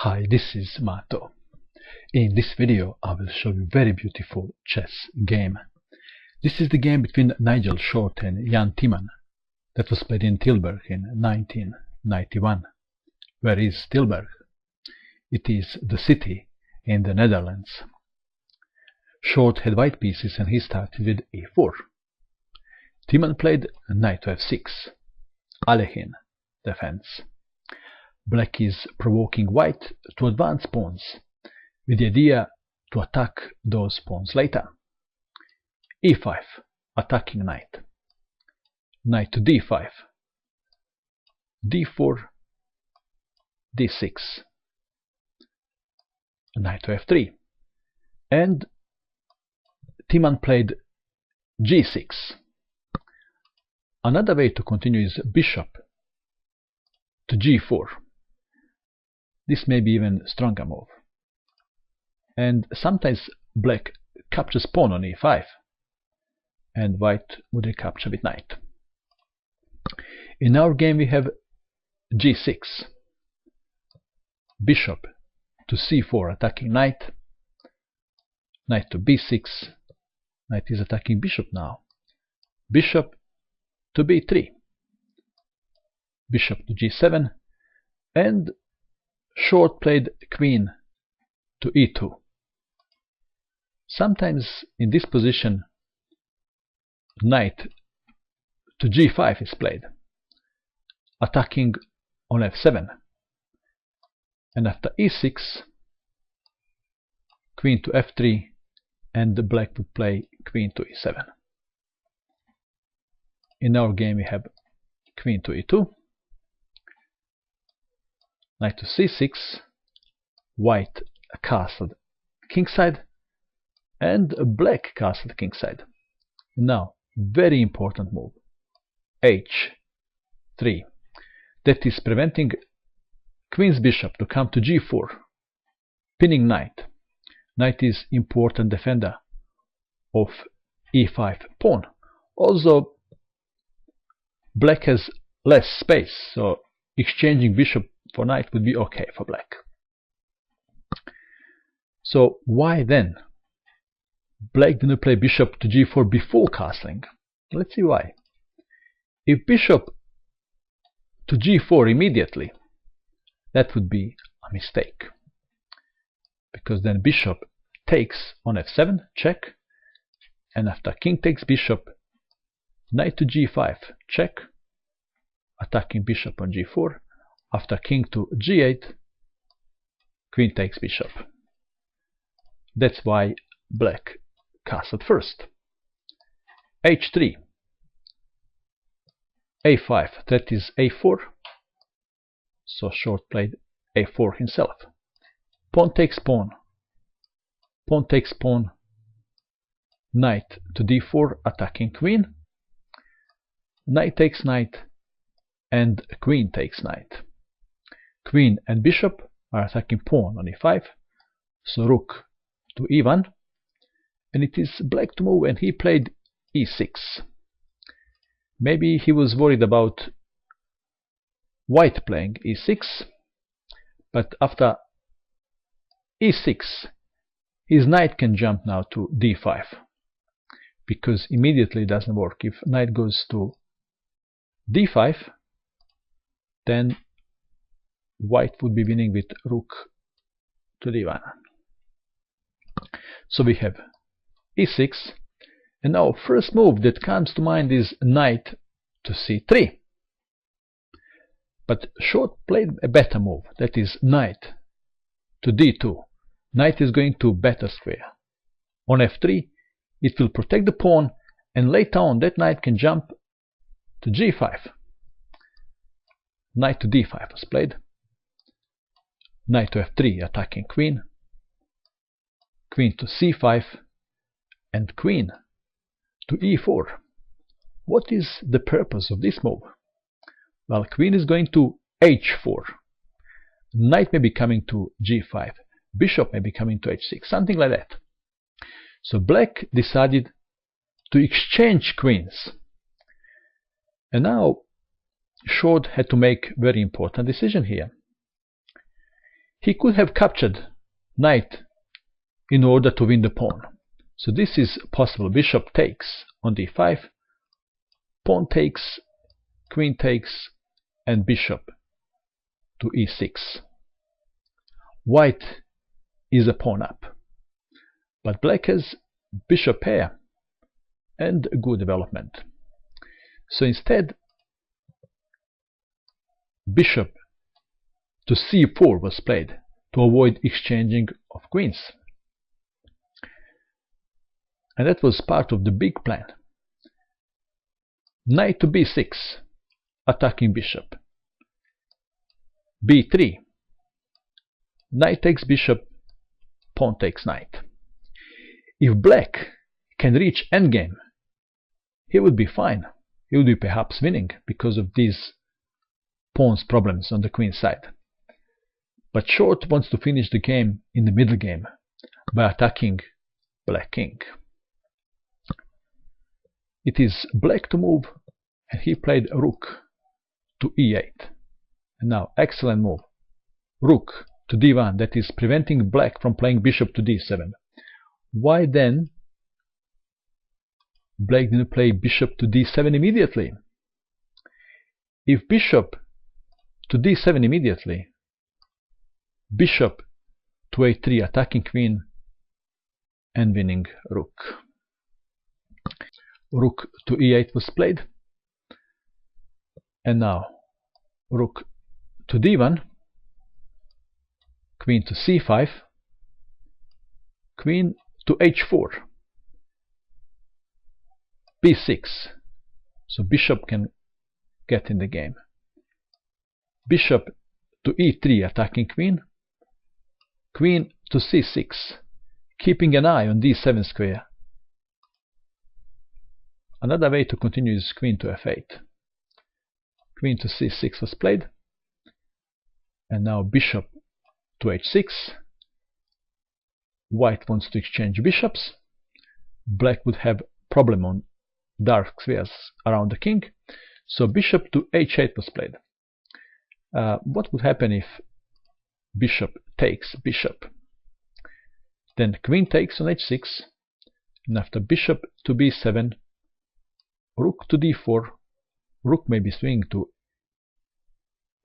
Hi, this is Mato. In this video I will show you very beautiful chess game. This is the game between Nigel Short and Jan Timman that was played in Tilburg in 1991. Where is Tilburg? It is the city in the Netherlands. Short had white pieces and he started with e4. Timman played knight to f6, Alekhine Defense. Black is provoking white to advance pawns, with the idea to attack those pawns later. e5, attacking knight. Knight to d5, d4, d6, knight to f3, and Timman played g6. Another way to continue is bishop to g4. This may be even stronger move. And sometimes black captures pawn on e5 and white would recapture with knight. In our game we have g6, bishop to c4 attacking knight, knight to b6, knight is attacking bishop now, bishop to b3, bishop to g7, and Short played queen to e2. Sometimes in this position knight to g5 is played, attacking on f7, and after e6 queen to f3, and the black would play queen to e7. In our game we have queen to e2, knight to c6, white castled kingside, and black castled kingside. Now, very important move, h3. That is preventing queen's bishop to come to g4, pinning knight. Knight is important defender of e5 pawn. Also, black has less space, so exchanging bishop for knight would be okay for black. So why then black didn't play bishop to g4 before castling? Let's see why. If bishop to g4 immediately, that would be a mistake, because then bishop takes on f7, check, and after king takes bishop, knight to g5, check, attacking bishop on g4, after king to g8, queen takes bishop. That's why black castled first. h3, a5, that is a4, so Short played a4 himself. Pawn takes pawn, pawn takes pawn, knight to d4, attacking queen, knight takes knight, and queen takes knight. Queen and bishop are attacking pawn on e5, so rook to e1, and it is black to move, and he played e6. Maybe he was worried about white playing e6, but after e6 his knight can jump now to d5, because immediately it doesn't work. If knight goes to d5, then white would be winning with rook to d1. So we have e6, and now first move that comes to mind is knight to c3. But Short played a better move, that is knight to d2. Knight is going to better square. On f3 it will protect the pawn, and later on that knight can jump to g5. Knight to d5 was played, knight to f3 attacking queen, queen to c5, and queen to e4. What is the purpose of this move? Well, queen is going to h4, knight may be coming to g5, bishop may be coming to h6, something like that. So black decided to exchange queens, and now Short had to make very important decision here. he could have captured knight in order to win the pawn. So this is possible. Bishop takes on d5, pawn takes, queen takes, and bishop to e6. White is a pawn up, but black has bishop pair and a good development. So instead, bishop to c4 was played to avoid exchanging of queens. And that was part of the big plan. Knight to b6, attacking bishop. b3, knight takes bishop, pawn takes knight. If black can reach endgame, he would be fine. He would be perhaps winning because of these pawn's problems on the queen side. But short wants to finish the game in the middle game by attacking black king. It is black to move, and he played rook to e8. And now, excellent move. Rook to d1, that is preventing black from playing bishop to d7. Why then black didn't play bishop to d7 immediately? If bishop to d7 immediately, bishop to a3, attacking queen and winning rook. Rook to e8 was played, and now rook to d1, queen to c5, queen to h4, b6, so bishop can get in the game. Bishop to e3, attacking queen, queen to c6, keeping an eye on d7 square. Another way to continue is queen to f8. Queen to c6 was played, and now bishop to h6. White wants to exchange bishops. Black would have problem on dark squares around the king, so bishop to h8 was played. What would happen if bishop takes bishop? Then queen takes on h6, and after bishop to b7, rook to d4, rook may be swinging to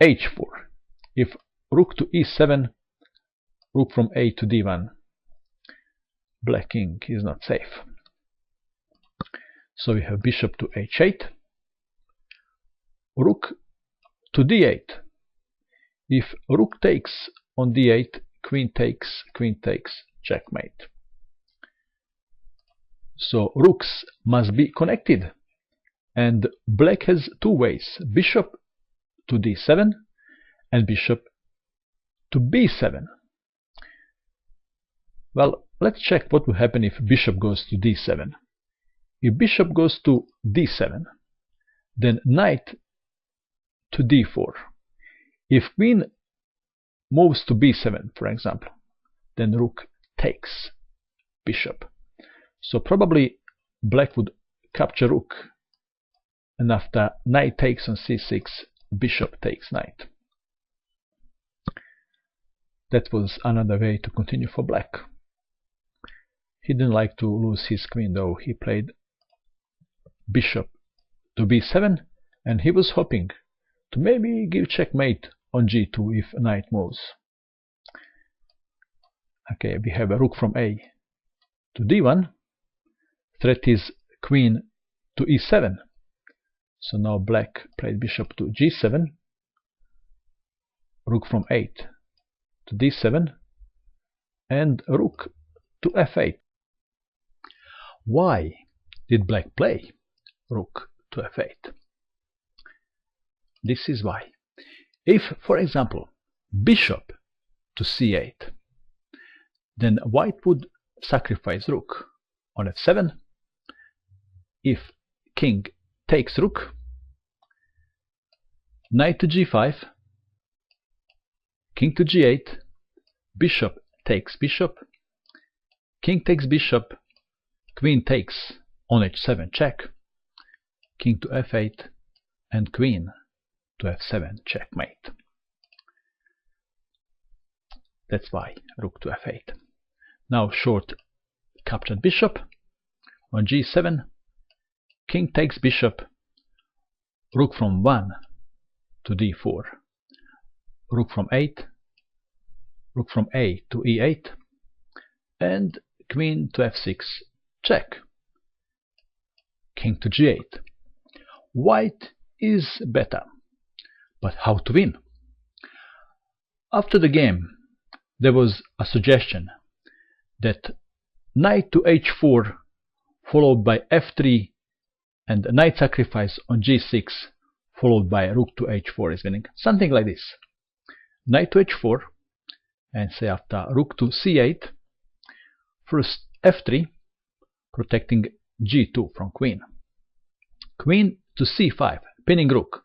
h4. If rook to e7, rook from a to d1, black king is not safe. So we have bishop to h8, rook to d8. If rook takes on d8, queen takes, checkmate. So rooks must be connected, and black has two ways: bishop to d7 and bishop to b7. Well, let's check what will happen if bishop goes to d7. If bishop goes to d7, then knight to d4. If queen moves to b7, for example, then rook takes bishop. So probably black would capture rook, and after knight takes on c6, bishop takes knight. That was another way to continue for black. He didn't like to lose his queen, though. He played bishop to b7, and he was hoping to maybe give checkmate on g2 if knight moves. Okay, we have a rook from a to d1. Threat is queen to e7. So now black played bishop to g7, rook from 8 to d7, and rook to f8. Why did black play rook to f8? This is why. If, for example, bishop to c8, then white would sacrifice rook on f7. If king takes rook, knight to g5, king to g8, bishop takes bishop, king takes bishop, queen takes on h7 check, king to f8, and queen to f7 checkmate. That's why rook to f8. Now short captured bishop on g7. King takes bishop. Rook from 1 to d4. Rook from 8. Rook from a to e8. And queen to f6. Check. King to g8. White is better. But how to win? After the game, there was a suggestion that knight to h4 followed by f3 and knight sacrifice on g6 followed by rook to h4 is winning. Something like this. Knight to h4 and say after rook to c8, first f3 protecting g2 from queen. Queen to c5 pinning rook.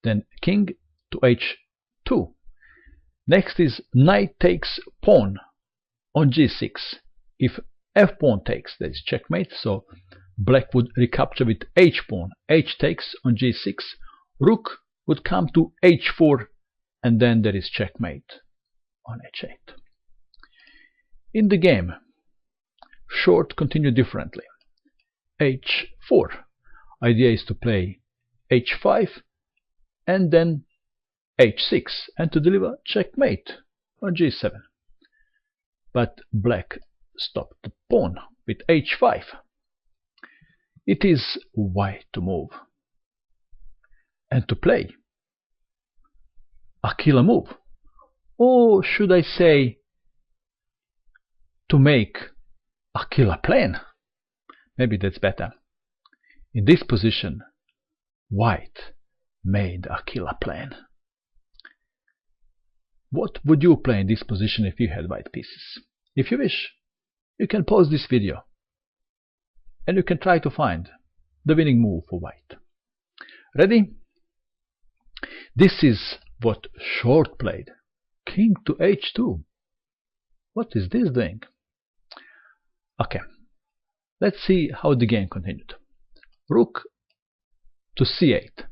Then king to h2. Next is knight takes pawn on g6. If f pawn takes, that is checkmate, so black would recapture with h pawn. H takes on g6. Rook would come to h4 and then there is checkmate on h8. In the game, short continued differently. h4. Idea is to play h5 and then h6 and to deliver checkmate on g7. But black stopped the pawn with h5. It is white to move and to play a killer move, or should I say to make a killer plan. Maybe that's better. In this position, white made a killer plan. What would you play in this position if you had white pieces? If you wish, you can pause this video and you can try to find the winning move for white. Ready? This is what short played. King to h2. What is this doing? Okay, let's see how the game continued. Rook to c8.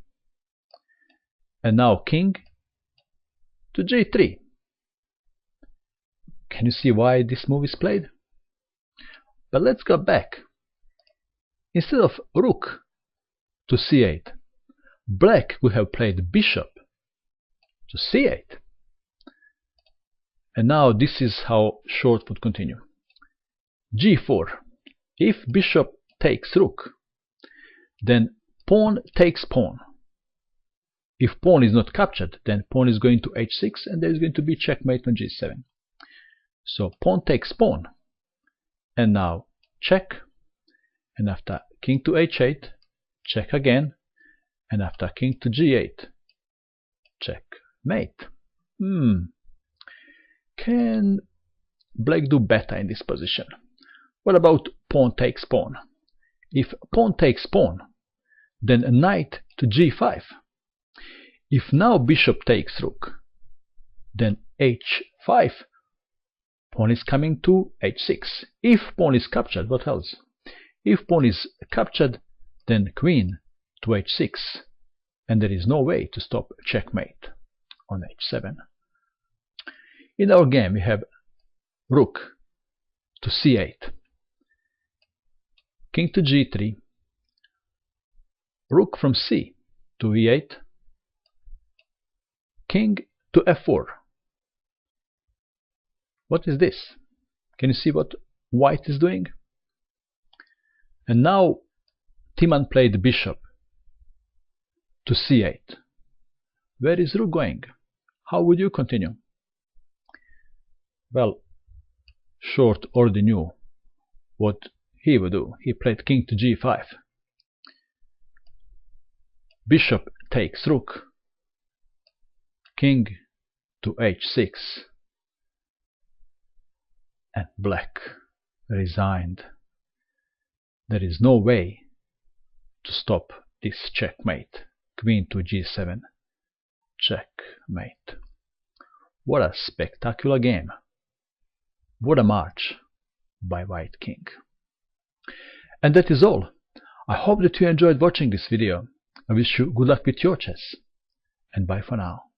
And now king to g3. Can you see why this move is played? But let's go back. Instead of rook to c8, black would have played bishop to c8. And now this is how short would continue. g4. If bishop takes rook, then pawn takes pawn. If pawn is not captured, then pawn is going to h6 and there is going to be checkmate on g7. So pawn takes pawn. And now check. And after king to h8, check again. And after king to g8, checkmate. Can black do better in this position? What about pawn takes pawn? If pawn takes pawn, then knight to g5. If now bishop takes rook, then h5. Pawn is coming to h6. If pawn is captured, what else? If pawn is captured, then queen to h6. And there is no way to stop checkmate on h7. In our game we have rook to c8. King to g3. Rook from c to e8. King to f4. What is this? Can you see what white is doing? And now Timman played bishop to c8. Where is rook going? How would you continue? Well, short already knew what he would do. He played king to g5. Bishop takes rook. King to h6. And black resigned. There is no way to stop this checkmate. Queen to g7. Checkmate. What a spectacular game. What a march by white king. And that is all. I hope that you enjoyed watching this video. I wish you good luck with your chess. And bye for now.